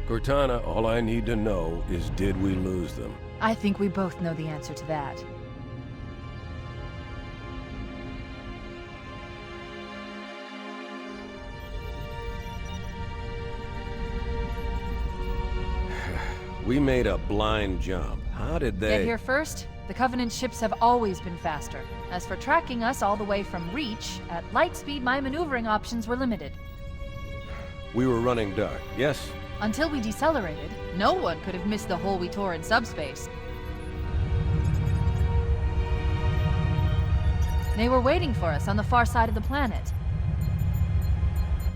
Cortana, all I need to know is did we lose them? I think we both know the answer to that. We made a blind jump. How did they... Get here first? The Covenant ships have always been faster. As for tracking us all the way from Reach, at light speed my maneuvering options were limited. We were running dark, yes? Until we decelerated, no one could have missed the hole we tore in subspace. They were waiting for us on the far side of the planet.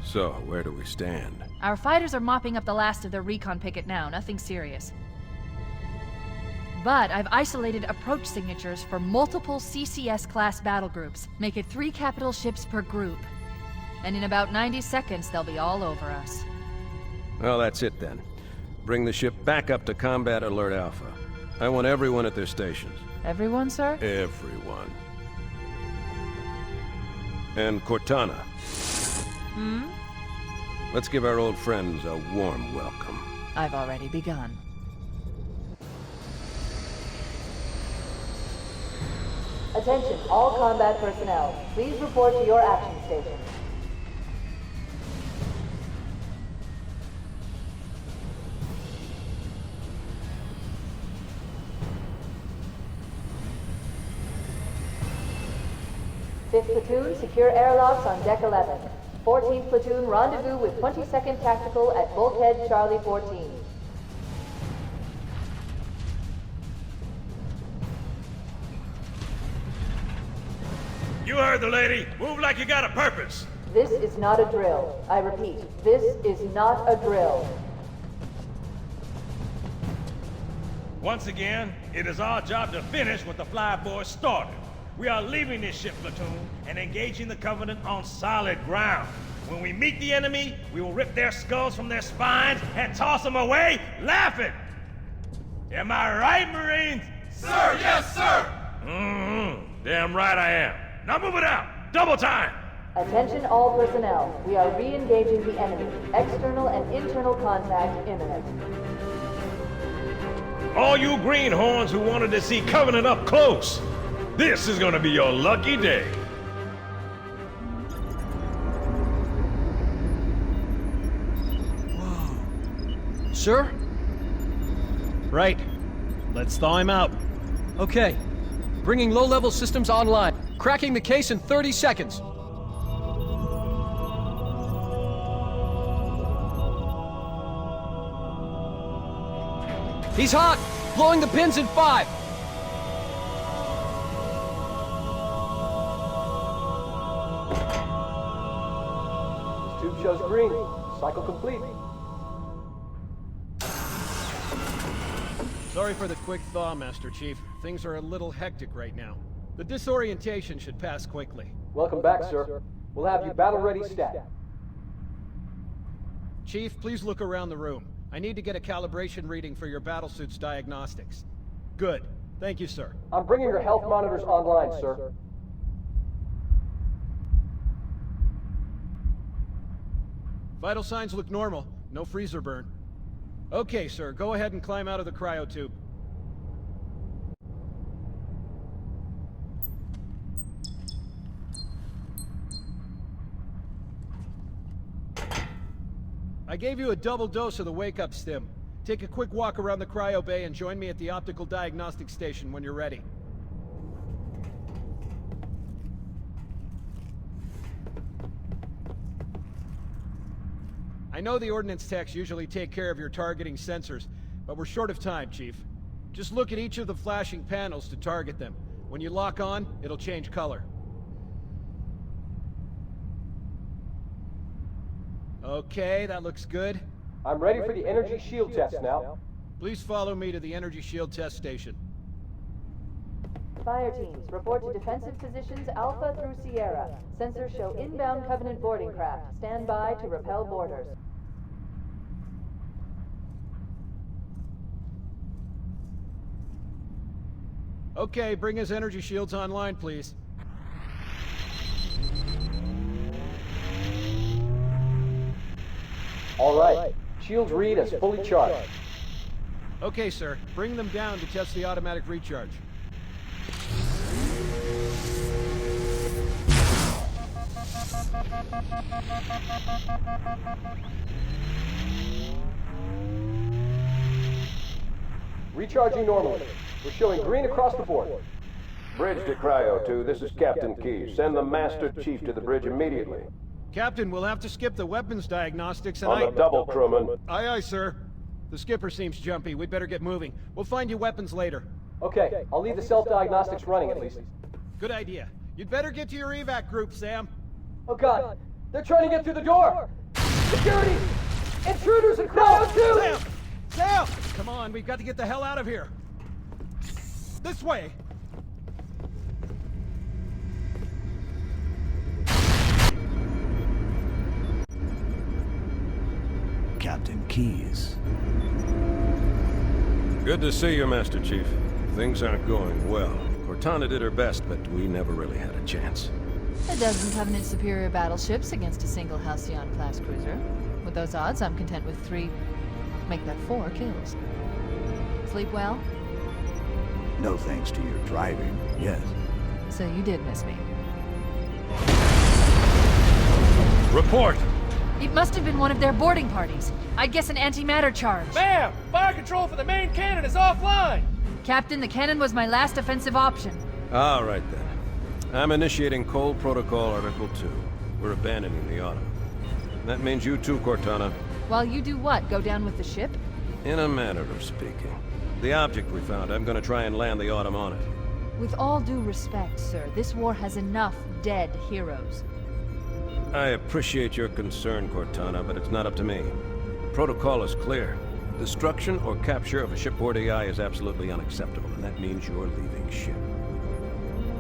So, where do we stand? Our fighters are mopping up the last of their recon picket now, nothing serious. But I've isolated approach signatures for multiple CCS-class battle groups. Make it 3 capital ships per group. And in about 90 seconds, they'll be all over us. Well, that's it then. Bring the ship back up to Combat Alert Alpha. I want everyone at their stations. Everyone, sir? Everyone. And Cortana. Hmm? Let's give our old friends a warm welcome. I've already begun. Attention, all combat personnel. Please report to your action station. Fifth platoon, secure airlocks on deck 11. 14th platoon, rendezvous with 22nd Tactical at Bulkhead Charlie 14. You heard the lady. Move like you got a purpose. This is not a drill. I repeat, this is not a drill. Once again, it is our job to finish what the flyboys started. We are leaving this ship platoon and engaging the Covenant on solid ground. When we meet the enemy, we will rip their skulls from their spines and toss them away laughing. Am I right, Marines? Sir, yes, sir! Damn right I am. Now move it out! Double time! Attention all personnel. We are re-engaging the enemy. External and internal contact imminent. All you greenhorns who wanted to see Covenant up close, this is gonna be your lucky day. Whoa. Sir? Right. Let's thaw him out. Okay. Bringing low-level systems online. Cracking the case in 30 seconds. He's hot! Blowing the pins in 5! Tube shows green. Cycle complete. Sorry for the quick thaw, Master Chief. Things are a little hectic right now. The disorientation should pass quickly. Welcome back, sir. We'll have you battle-ready stat. Chief, please look around the room. I need to get a calibration reading for your battlesuit's diagnostics. Good. Thank you, sir. I'm bringing your health monitors online, sir. Vital signs look normal. No freezer burn. Okay, sir. Go ahead and climb out of the cryotube. I gave you a double dose of the wake-up stim. Take a quick walk around the cryo bay and join me at the optical diagnostic station when you're ready. I know the ordnance techs usually take care of your targeting sensors, but we're short of time, Chief. Just look at each of the flashing panels to target them. When you lock on, it'll change color. Okay, that looks good. I'm ready for the energy shield test now. Please follow me to the energy shield test station. Fire teams, report to defensive positions Alpha through Sierra. Sensors show inbound Covenant boarding craft. Stand by to repel boarders. Okay, bring his energy shields online, please. All right. Shields read as fully charged. Okay, sir. Bring them down to test the automatic recharge. Recharging normally. We're showing green across the board. Bridge to Cryo 2, this is Captain Key. Send the Master Chief to the bridge immediately. Captain, we'll have to skip the weapons diagnostics and On the double, crewman. Aye, aye, sir. The skipper seems jumpy. We'd better get moving. We'll find you weapons later. Okay, I'll leave the self-diagnostics running at least. Good idea. You'd better get to your evac group, Sam. Oh god, they're trying to get through the door! Security! Intruders in Cryo 2! Sam! Sam! Come on, we've got to get the hell out of here. This way! Captain Keyes. Good to see you, Master Chief. Things aren't going well. Cortana did her best, but we never really had a chance. A dozen Covenant superior battleships against a single Halcyon-class cruiser. With those odds, I'm content with 3, make that 4 kills. Sleep well? No thanks to your driving, yes. So you did miss me. Report! It must have been one of their boarding parties. I'd guess an antimatter charge. Ma'am, fire control for the main cannon is offline. Captain, the cannon was my last offensive option. All right, then. I'm initiating Cold Protocol Article 2. We're abandoning the Autumn. That means you too, Cortana. While you do what? Go down with the ship? In a manner of speaking. The object we found, I'm gonna try and land the Autumn on it. With all due respect, sir, this war has enough dead heroes. I appreciate your concern, Cortana, but it's not up to me. Protocol is clear. Destruction or capture of a shipboard AI is absolutely unacceptable, and that means you're leaving ship.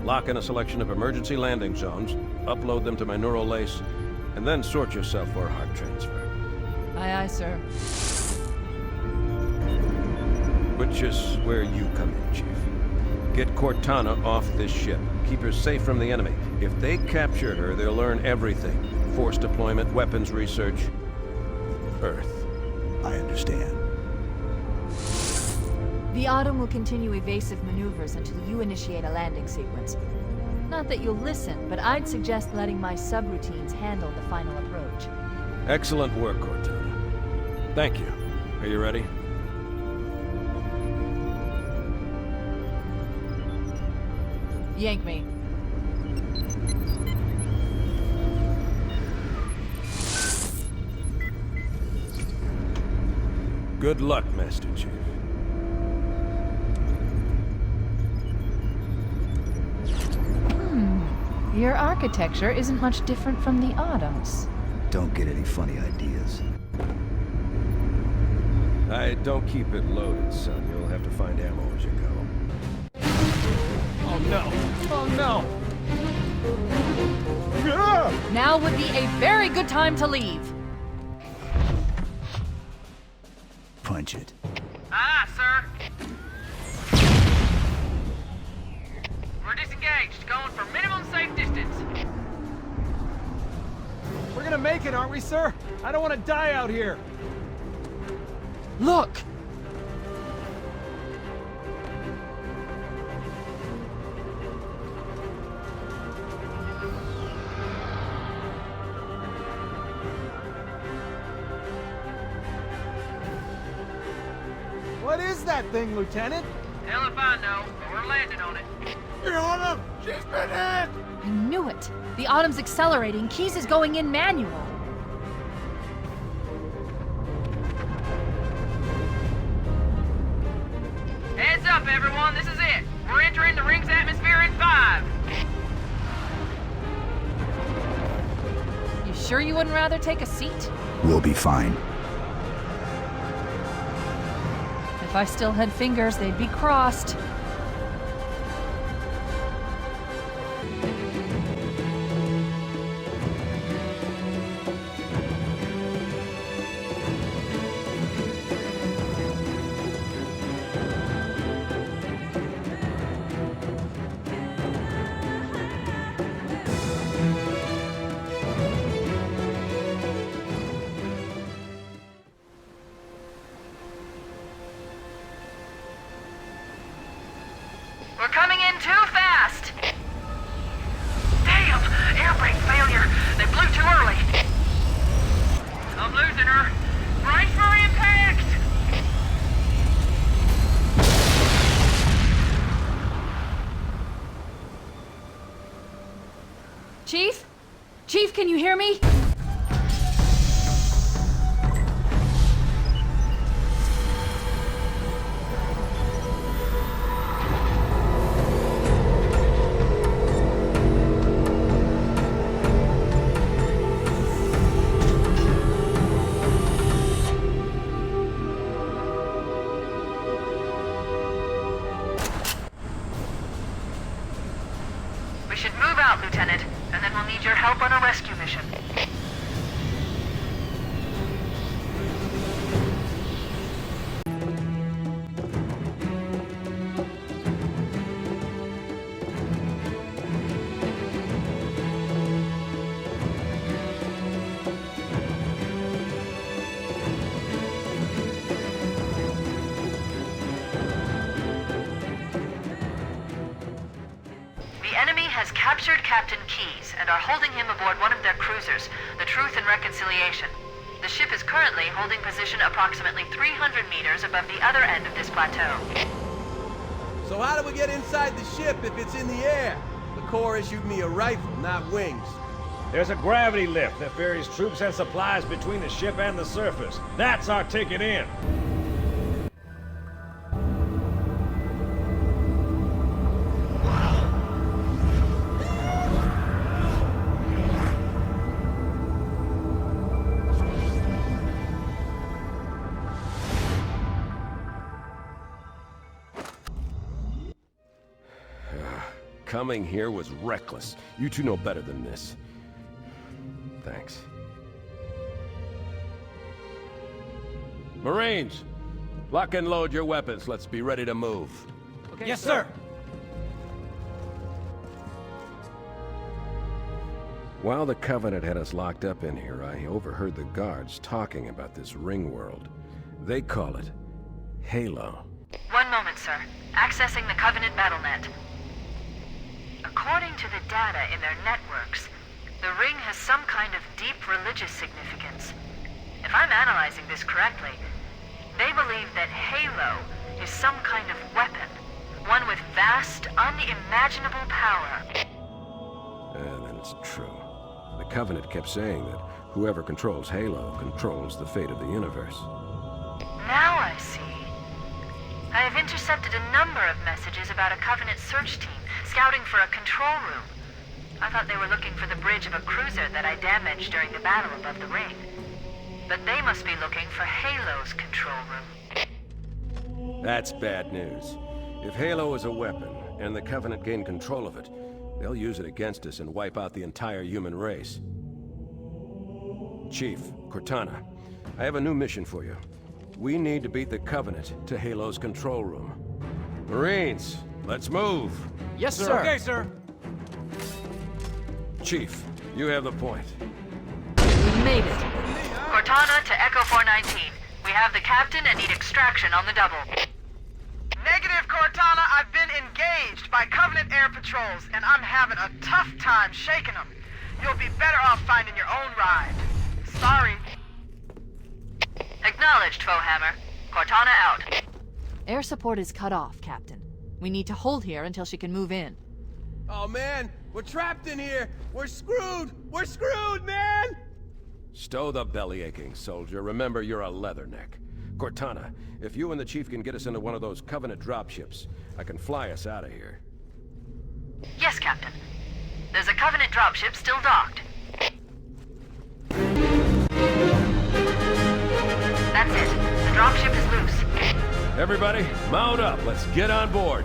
Lock in a selection of emergency landing zones, upload them to my neural lace, and then sort yourself for a heart transfer. Aye, aye, sir. Which is where you come in, Chief. Get Cortana off this ship. Keep her safe from the enemy. If they capture her, they'll learn everything. Force deployment, weapons research, Earth. I understand. The Autumn will continue evasive maneuvers until you initiate a landing sequence. Not that you'll listen, but I'd suggest letting my subroutines handle the final approach. Excellent work, Cortana. Thank you. Are you ready? Yank me. Good luck, Master Chief. Your architecture isn't much different from the Autumn's. Don't get any funny ideas. I don't keep it loaded, son. You'll have to find ammo as you go. Oh no! Oh no! Now would be a very good time to leave. Punch it. Aye, sir. We're disengaged, going for minimum safe distance. We're gonna make it, aren't we, sir? I don't want to die out here. Look! What is that thing, Lieutenant? Hell if I know, but we're landing on it. You're on them. She's been hit. I knew it. The Autumn's accelerating. Keyes is going in manual. Heads up, everyone. This is it. We're entering the ring's atmosphere in 5. You sure you wouldn't rather take a seat? We'll be fine. If I still had fingers, they'd be crossed. too fast! Damn! Air brake failure! They blew too early! I'm losing her! Brace for impact! Chief? Chief, can you hear me? We should move out, Lieutenant, and then we'll need your help on a rescue mission. The enemy has captured Captain Keyes and are holding him aboard one of their cruisers, the Truth and Reconciliation. The ship is currently holding position approximately 300 meters above the other end of this plateau. So how do we get inside the ship if it's in the air? The Corps issued me a rifle, not wings. There's a gravity lift that ferries troops and supplies between the ship and the surface. That's our ticket in. Coming here was reckless. You two know better than this. Thanks. Marines, lock and load your weapons. Let's be ready to move. Okay, yes, sir. While the Covenant had us locked up in here, I overheard the guards talking about this ring world. They call it Halo. One moment, sir. Accessing the Covenant BattleNet. According to the data in their networks, the ring has some kind of deep religious significance. If I'm analyzing this correctly, they believe that Halo is some kind of weapon, one with vast, unimaginable power. And then it's true. The Covenant kept saying that whoever controls Halo controls the fate of the universe. Now I see. I have intercepted a number of messages about a Covenant search team scouting for a control room. I thought they were looking for the bridge of a cruiser that I damaged during the battle above the ring. But they must be looking for Halo's control room. That's bad news. If Halo is a weapon, and the Covenant gain control of it, they'll use it against us and wipe out the entire human race. Chief, Cortana, I have a new mission for you. We need to beat the Covenant to Halo's control room. Marines, let's move! Yes, sir. Okay, sir. Chief, you have the point. We made it. Cortana to Echo 419. We have the captain and need extraction on the double. Negative, Cortana. I've been engaged by Covenant air patrols, and I'm having a tough time shaking them. You'll be better off finding your own ride. Sorry. Acknowledged, Foehammer. Cortana out. Air support is cut off, Captain. We need to hold here until she can move in. Oh man, we're trapped in here! We're screwed! We're screwed, man! Stow the belly-aching, soldier. Remember, you're a leatherneck. Cortana, if you and the Chief can get us into one of those Covenant dropships, I can fly us out of here. Yes, Captain. There's a Covenant dropship still docked. That's it. The dropship is loose. Everybody, mount up. Let's get on board.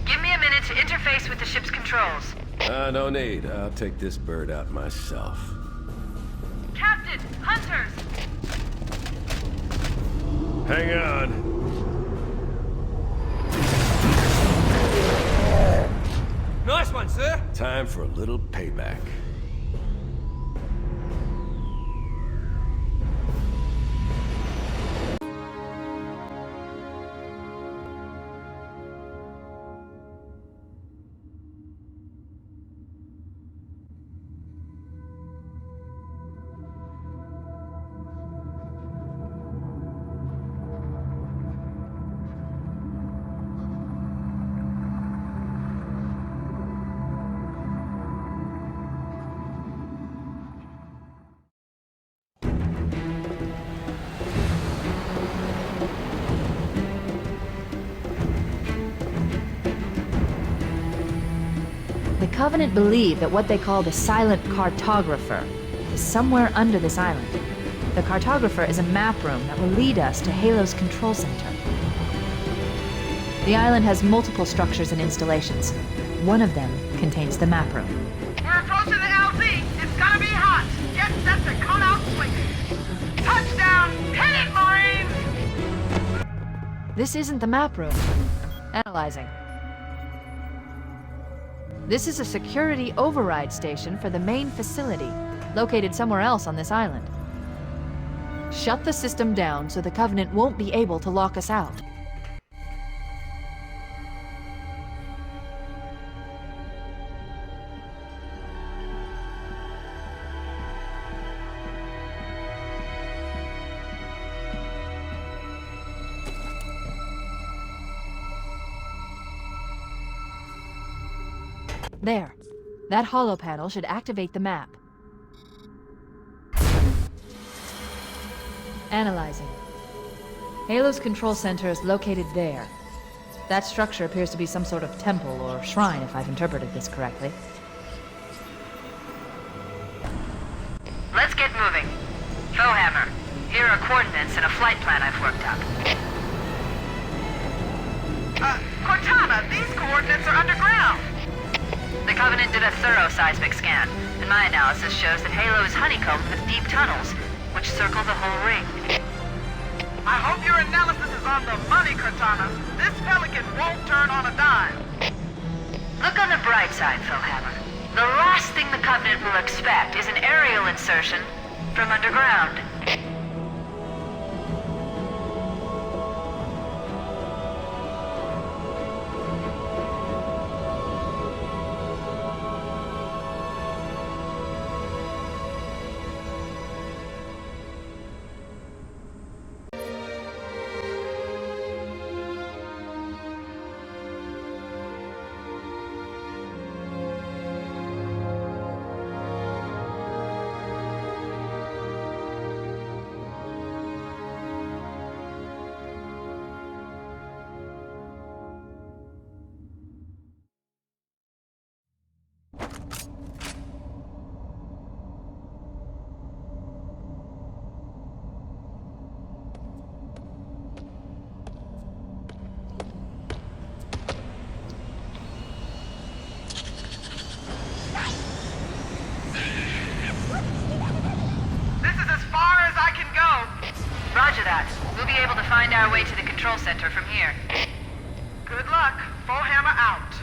Give me a minute to interface with the ship's controls. No need. I'll take this bird out myself. Captain! Hunters! Hang on. Nice one, sir! Time for a little payback. Covenant believe that what they call the silent cartographer is somewhere under this island. The cartographer is a map room that will lead us to Halo's control center. The island has multiple structures and installations. One of them contains the map room. We're approaching the LZ. It's gonna be hot. Get set to cut out swinging. Touchdown! Hit it, Marines! This isn't the map room. Analyzing. This is a security override station for the main facility, located somewhere else on this island. Shut the system down so the Covenant won't be able to lock us out. There. That holo panel should activate the map. Analyzing. Halo's control center is located there. That structure appears to be some sort of temple or shrine, if I've interpreted this correctly. Let's get moving. Bowhammer, here are coordinates and a flight plan I've worked up. Cortana, these coordinates are underground. The Covenant did a thorough seismic scan, and my analysis shows that Halo is honeycombed with deep tunnels, which circle the whole ring. I hope your analysis is on the money, Cortana. This Pelican won't turn on a dime. Look on the bright side, Bowhammer. The last thing the Covenant will expect is an aerial insertion from underground. Roger that. We'll be able to find our way to the control center from here. Good luck. Bowhammer out.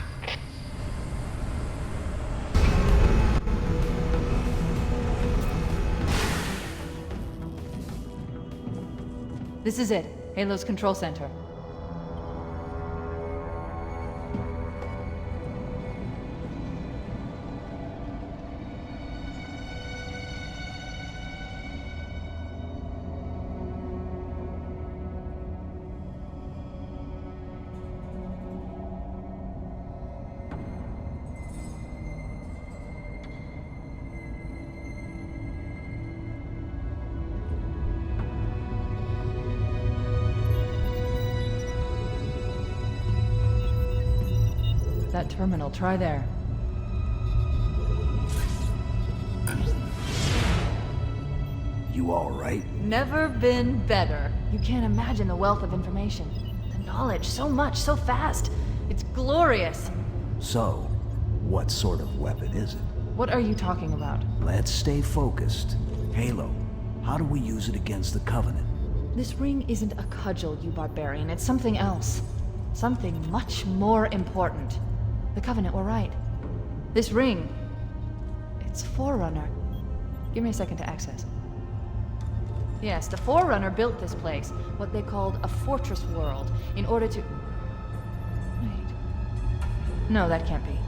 This is it. Halo's control center. That terminal, try there. You all right? Never been better. You can't imagine the wealth of information. The knowledge, so much, so fast. It's glorious. So, what sort of weapon is it? What are you talking about? Let's stay focused. Halo, how do we use it against the Covenant? This ring isn't a cudgel, you barbarian. It's something else. Something much more important. The Covenant were right. This ring, it's Forerunner. Give me a second to access. Yes, the Forerunner built this place, what they called a fortress world, in order to... Wait. No, that can't be.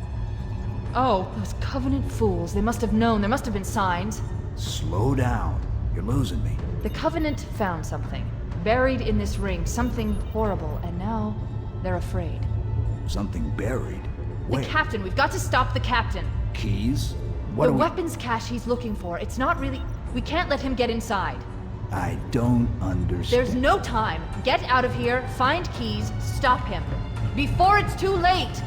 Oh, those Covenant fools. They must have known. There must have been signs. Slow down. You're losing me. The Covenant found something. Buried in this ring. Something horrible. And now, they're afraid. Something buried? The Where? captain. We've got to stop the captain. Keys? What The do we... weapons cache he's looking for. It's not really... We can't let him get inside. I don't understand. There's no time. Get out of here, find keys, stop him. Before it's too late!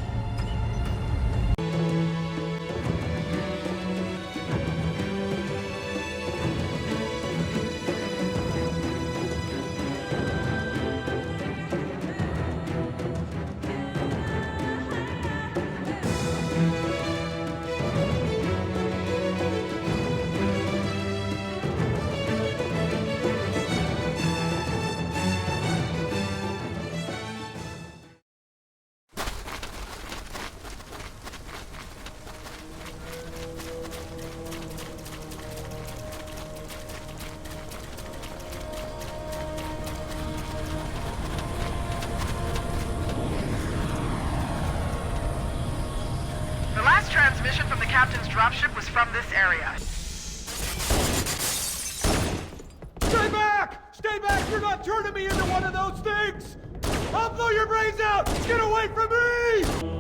transmission from the captain's dropship was from this area. Stay back! Stay back! You're not turning me into one of those things! I'll blow your brains out! Get away from me!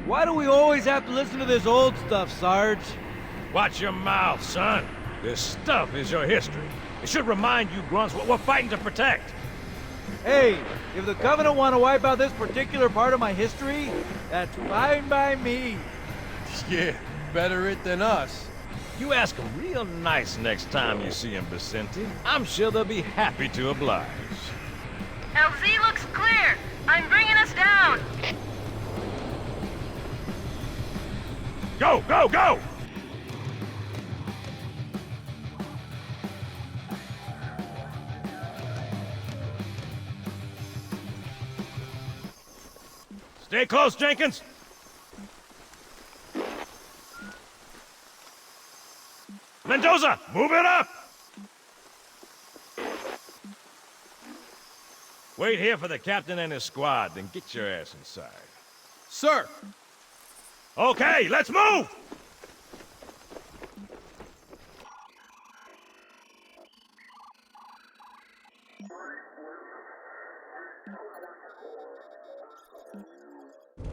Why do we always have to listen to this old stuff, Sarge? Watch your mouth, son. This stuff is your history. It should remind you grunts what we're fighting to protect. Hey, if the Covenant want to wipe out this particular part of my history, that's fine by me. Yeah, better it than us. You ask them real nice next time you see them, Vicente. I'm sure they'll be happy to oblige. LZ looks clear. I'm bringing us down. Go, go, go! Stay close, Jenkins. Mendoza, move it up! Wait here for the captain and his squad, then get your ass inside. Sir! Okay, let's move!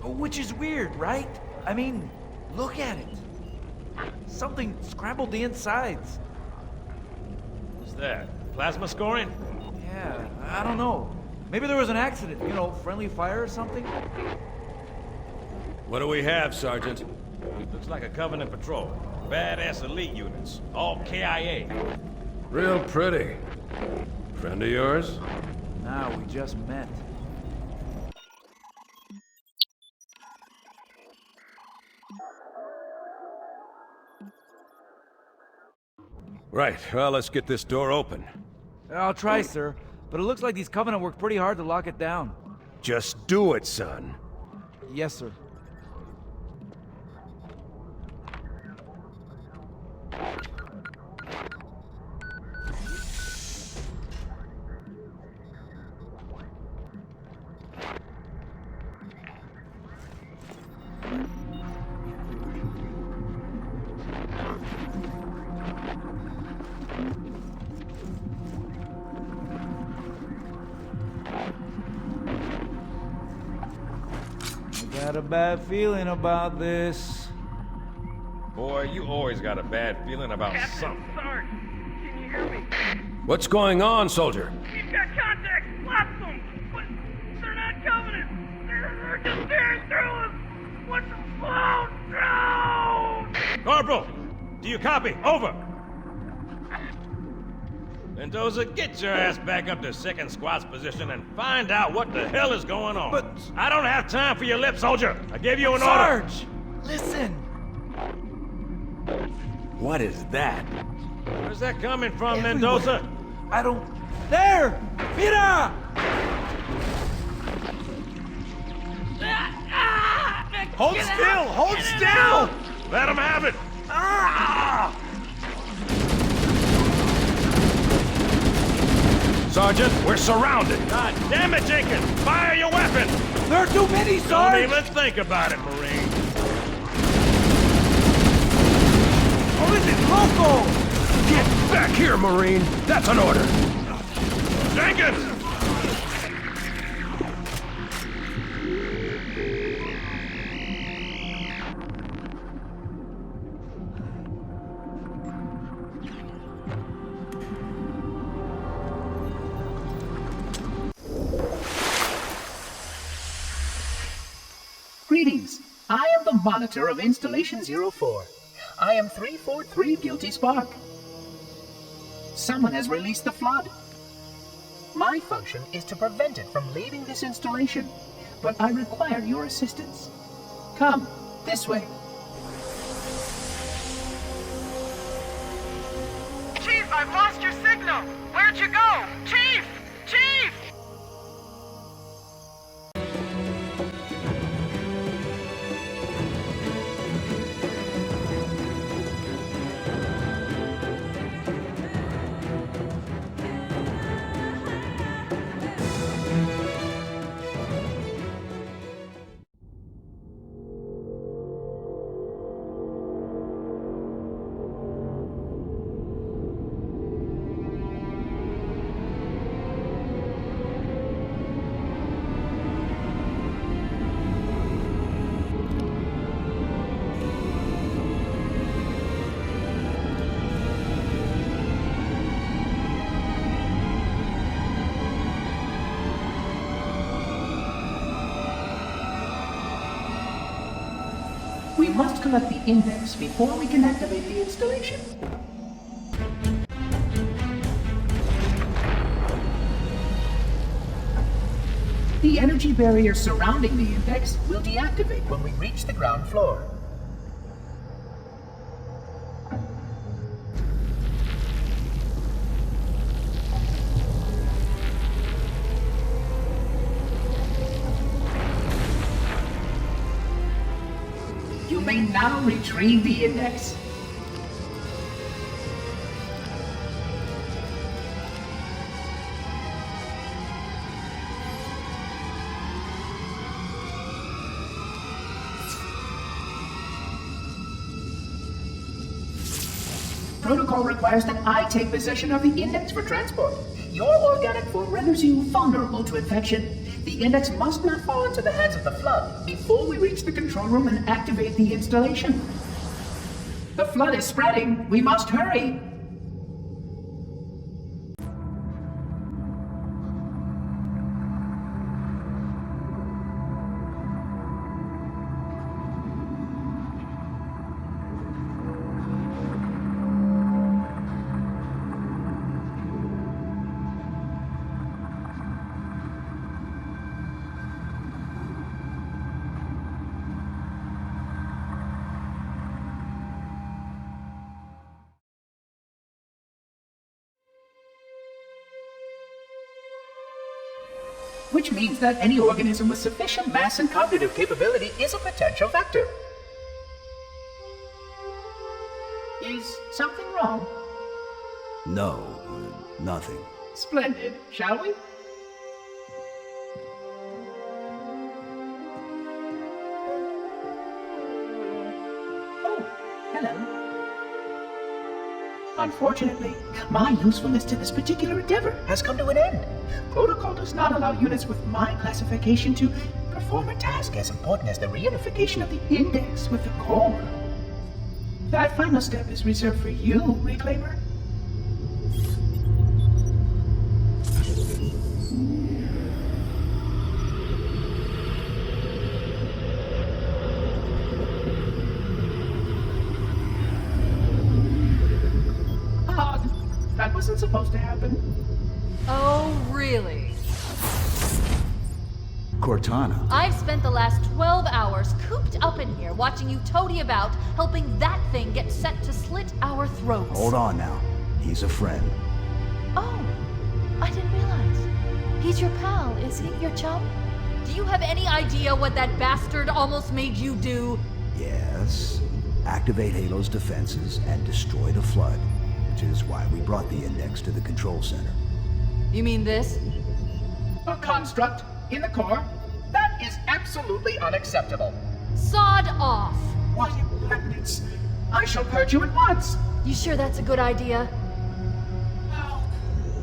Which is weird, right? I mean, look at it. Something scrambled the insides. What's that? Plasma scoring? Yeah, I don't know. Maybe there was an accident, you know, friendly fire or something? What do we have, Sergeant? Looks like a Covenant patrol. Badass elite units. All KIA. Real pretty. Friend of yours? Nah, we just met. Right, well, let's get this door open. I'll try, sir. But it looks like these Covenant worked pretty hard to lock it down. Just do it, son. Yes, sir. Got a bad feeling about this. Boy, you always got a bad feeling about something. Sarge, can you hear me? What's going on, soldier? We've got contacts, lots of them, but they're not Covenant. They're just tearing through us. What's the flow? No! Corporal, do you copy? Over. Mendoza, get your ass back up to second squad's position and find out what the hell is going on. But I don't have time for your lip, soldier. I gave you an order. Sarge! Listen! What is that? Where's that coming from, Everywhere. Mendoza? I don't... There! Mira! Hold still! Hold still! Let him have it! Sergeant, we're surrounded! God damn it, Jenkins! Fire your weapon! There are too many, Sarge! Don't even think about it, Marine. Local! Get back here, Marine! That's an order! Jenkins! Greetings. I am the monitor of Installation 04. I am 343 Guilty Spark. Someone has released the flood. My function is to prevent it from leaving this installation, but I require your assistance. Come, this way. Chief, I've lost your signal! Where'd you go? Chief! Chief! We must collect the index before we can activate the installation. The energy barrier surrounding the index will deactivate when we reach the ground floor. You may now retrieve the index. Protocol requires that I take possession of the index for transport. Your organic form renders you vulnerable to infection. The index must not fall into the hands of the flood before we reach the control room and activate the installation. The flood is spreading. We must hurry. Which means that any organism with sufficient mass and cognitive capability is a potential vector. Is something wrong? No, nothing. Splendid, shall we? Oh, hello. Unfortunately, my usefulness to this particular endeavor has come to an end. Protocol does not allow units with my classification to perform a task as important as the reunification of the index with the core. That final step is reserved for you, Reclaimer. That wasn't supposed to happen. Oh, really? Cortana. I've spent the last 12 hours cooped up in here watching you toady about, helping that thing get set to slit our throats. Hold on now. He's a friend. Oh, I didn't realize. He's your pal, is he? Your chum? Do you have any idea what that bastard almost made you do? Yes. Activate Halo's defenses and destroy the flood, which is why we brought the index to the control center. You mean this? A construct in the core? That is absolutely unacceptable. Sod off! What impertinence! I shall purge you at once. You sure that's a good idea?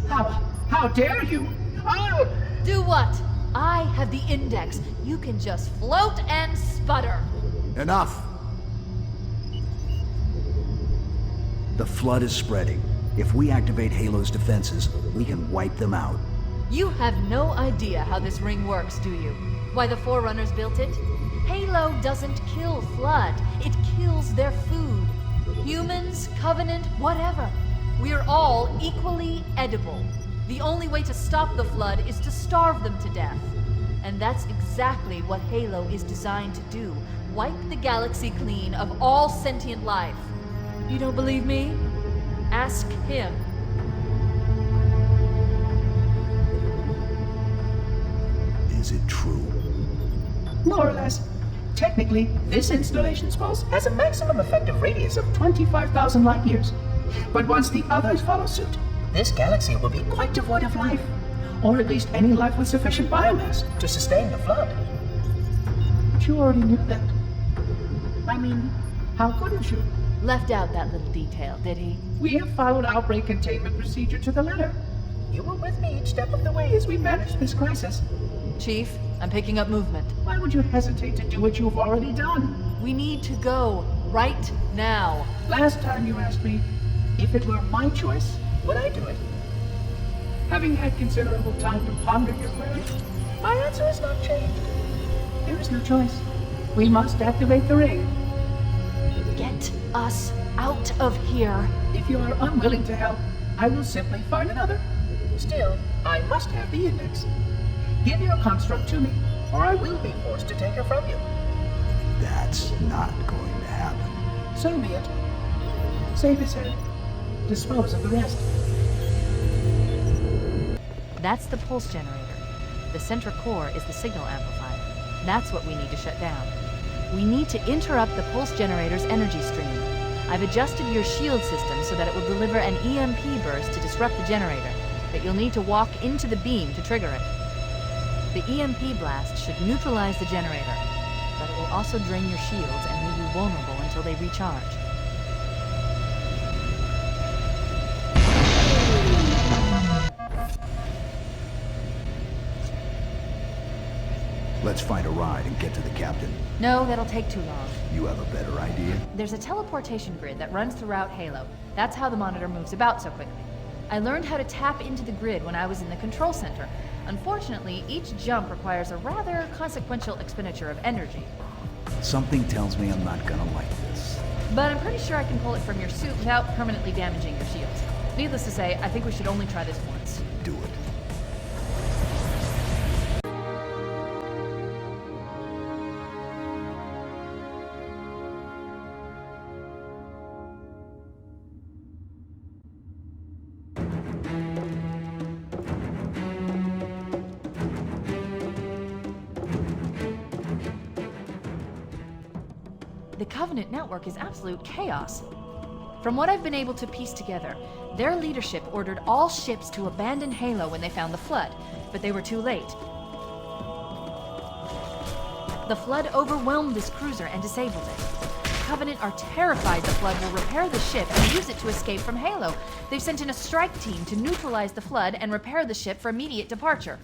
How dare you? I'll... Do what? I have the index. You can just float and sputter. Enough! The flood is spreading. If we activate Halo's defenses, we can wipe them out. You have no idea how this ring works, do you? Why the Forerunners built it? Halo doesn't kill Flood. It kills their food. Humans, Covenant, whatever. We're all equally edible. The only way to stop the Flood is to starve them to death. And that's exactly what Halo is designed to do. Wipe the galaxy clean of all sentient life. You don't believe me? Ask him. Is it true? More or less. Technically, this installation's pulse has a maximum effective radius of 25,000 light years. But once the others follow suit, this galaxy will be quite devoid of life. Or at least any life with sufficient biomass to sustain the flood. But you already knew that. I mean, how couldn't you? Left out that little detail, did he? We have followed outbreak containment procedure to the letter. You were with me each step of the way as we managed this crisis. Chief, I'm picking up movement. Why would you hesitate to do what you've already done? We need to go right now. Last time you asked me, if it were my choice, would I do it? Having had considerable time to ponder your query, my answer has not changed. There is no choice. We must activate the ring. Get us out of here. If you are unwilling to help, I will simply find another. Still, I must have the index. Give your construct to me, or I will be forced to take her from you. That's not going to happen. So be it. Save his head. Dispose of the rest. That's the pulse generator. The center core is the signal amplifier. That's what we need to shut down. We need to interrupt the pulse generator's energy stream. I've adjusted your shield system so that it will deliver an EMP burst to disrupt the generator, but you'll need to walk into the beam to trigger it. The EMP blast should neutralize the generator, but it will also drain your shields and leave you vulnerable until they recharge. Let's find a ride and get to the captain. No, that'll take too long. You have a better idea? There's a teleportation grid that runs throughout Halo. That's how the monitor moves about so quickly. I learned how to tap into the grid when I was in the control center. Unfortunately, each jump requires a rather consequential expenditure of energy. Something tells me I'm not gonna like this. But I'm pretty sure I can pull it from your suit without permanently damaging your shields. Needless to say, I think we should only try this once. Do it. The Covenant network is absolute chaos. From what I've been able to piece together, their leadership ordered all ships to abandon Halo when they found the Flood, but they were too late. The Flood overwhelmed this cruiser and disabled it. Covenant are terrified the Flood will repair the ship and use it to escape from Halo. They've sent in a strike team to neutralize the Flood and repair the ship for immediate departure.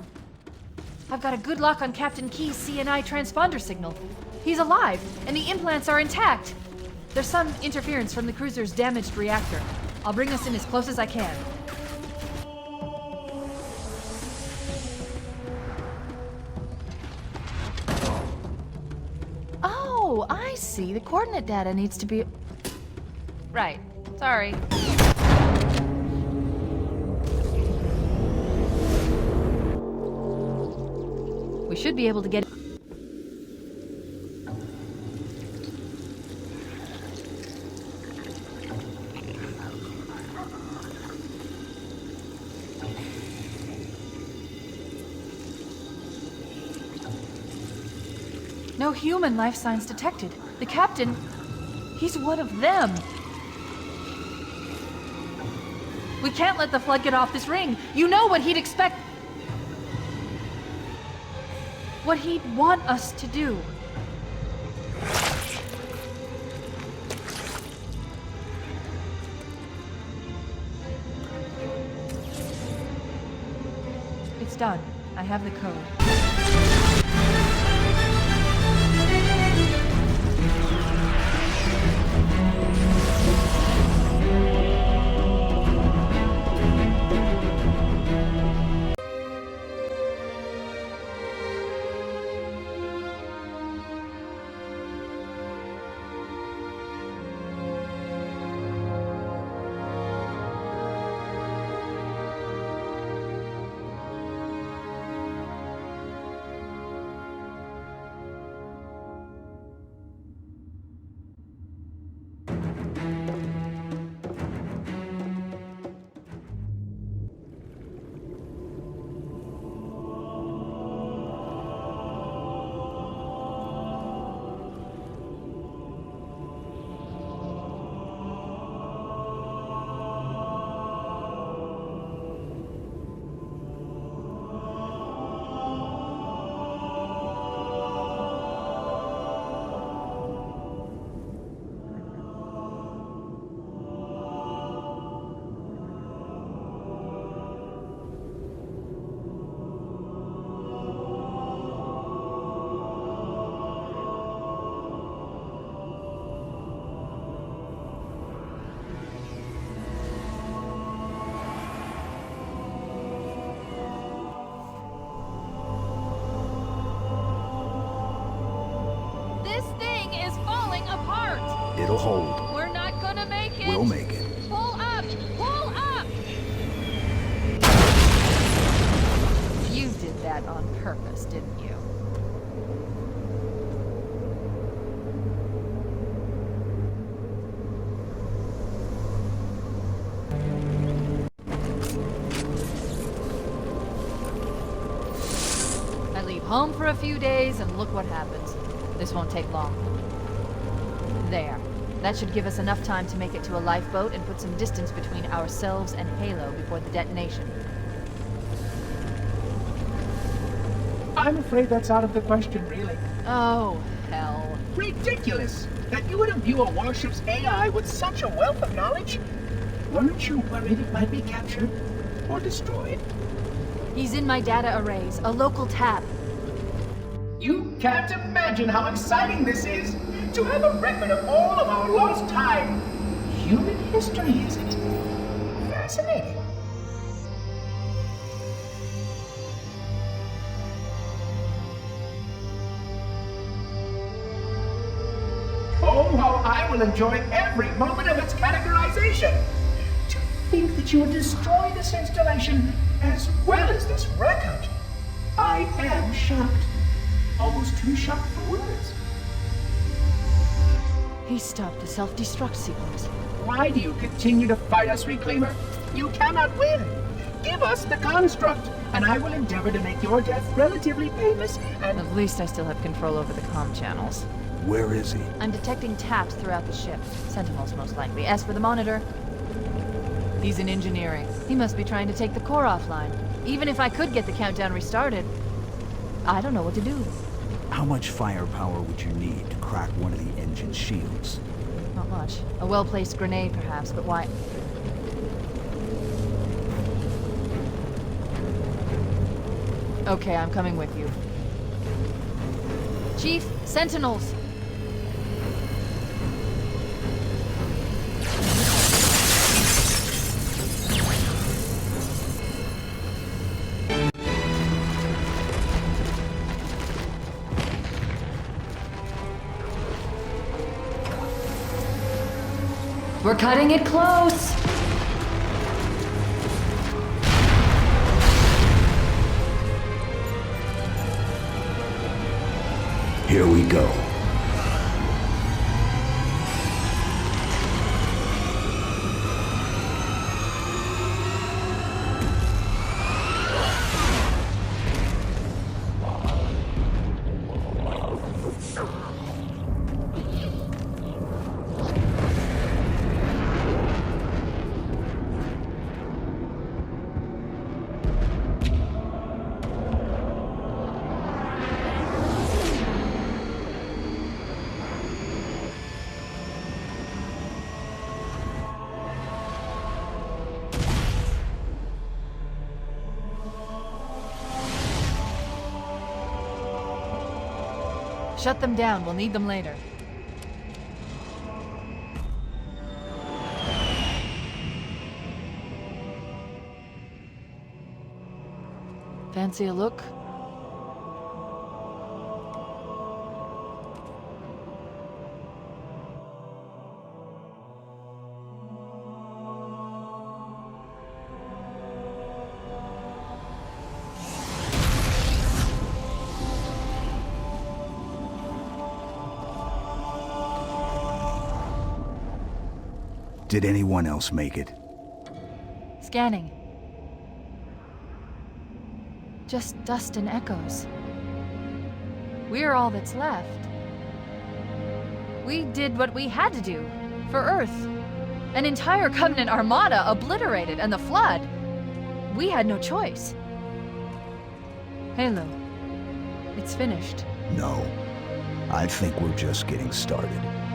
I've got a good lock on Captain Key's CNI transponder signal. He's alive, and the implants are intact. There's some interference from the cruiser's damaged reactor. I'll bring us in as close as I can. Oh, I see. The coordinate data needs to be... Right. Sorry. We should be able to get... No human life signs detected. The captain, he's one of them. We can't let the Flood get off this ring. You know what he'd expect. What he'd want us to do. done. I have the code. This thing is falling apart! It'll hold. We're not gonna make it! We'll make it. Pull up! Pull up! You did that on purpose, didn't you? I leave home for a few days and look what happens. This won't take long. There. That should give us enough time to make it to a lifeboat and put some distance between ourselves and Halo before the detonation. I'm afraid that's out of the question, really. Oh, hell. Ridiculous! That you would imbue a warship's AI with such a wealth of knowledge? Weren't you worried it might be captured? Or destroyed? He's in my data arrays, a local tab. You can't imagine how exciting this is! To have a record of all of our lost time! Human history, is it? Fascinating. Oh, how I will enjoy every moment of its categorization! To think that you would destroy this installation as well as this record! I am shocked. Almost too shocked for words. He stopped the self-destruct sequence. Why do you continue to fight us, Reclaimer? You cannot win! Give us the construct, and I will endeavor to make your death relatively painless and... At least I still have control over the comm channels. Where is he? I'm detecting taps throughout the ship. Sentinels, most likely. As for the monitor, he's in engineering. He must be trying to take the core offline. Even if I could get the countdown restarted, I don't know what to do. How much firepower would you need to crack one of the engine shields? Not much. A well-placed grenade, perhaps, but why? Okay, I'm coming with you. Chief, Sentinels! We're cutting it close! Here we go. Shut them down. We'll need them later. Fancy a look? Did anyone else make it? Scanning. Just dust and echoes. We're all that's left. We did what we had to do. For Earth. An entire Covenant armada obliterated, and the Flood. We had no choice. Halo. It's finished. No. I think we're just getting started.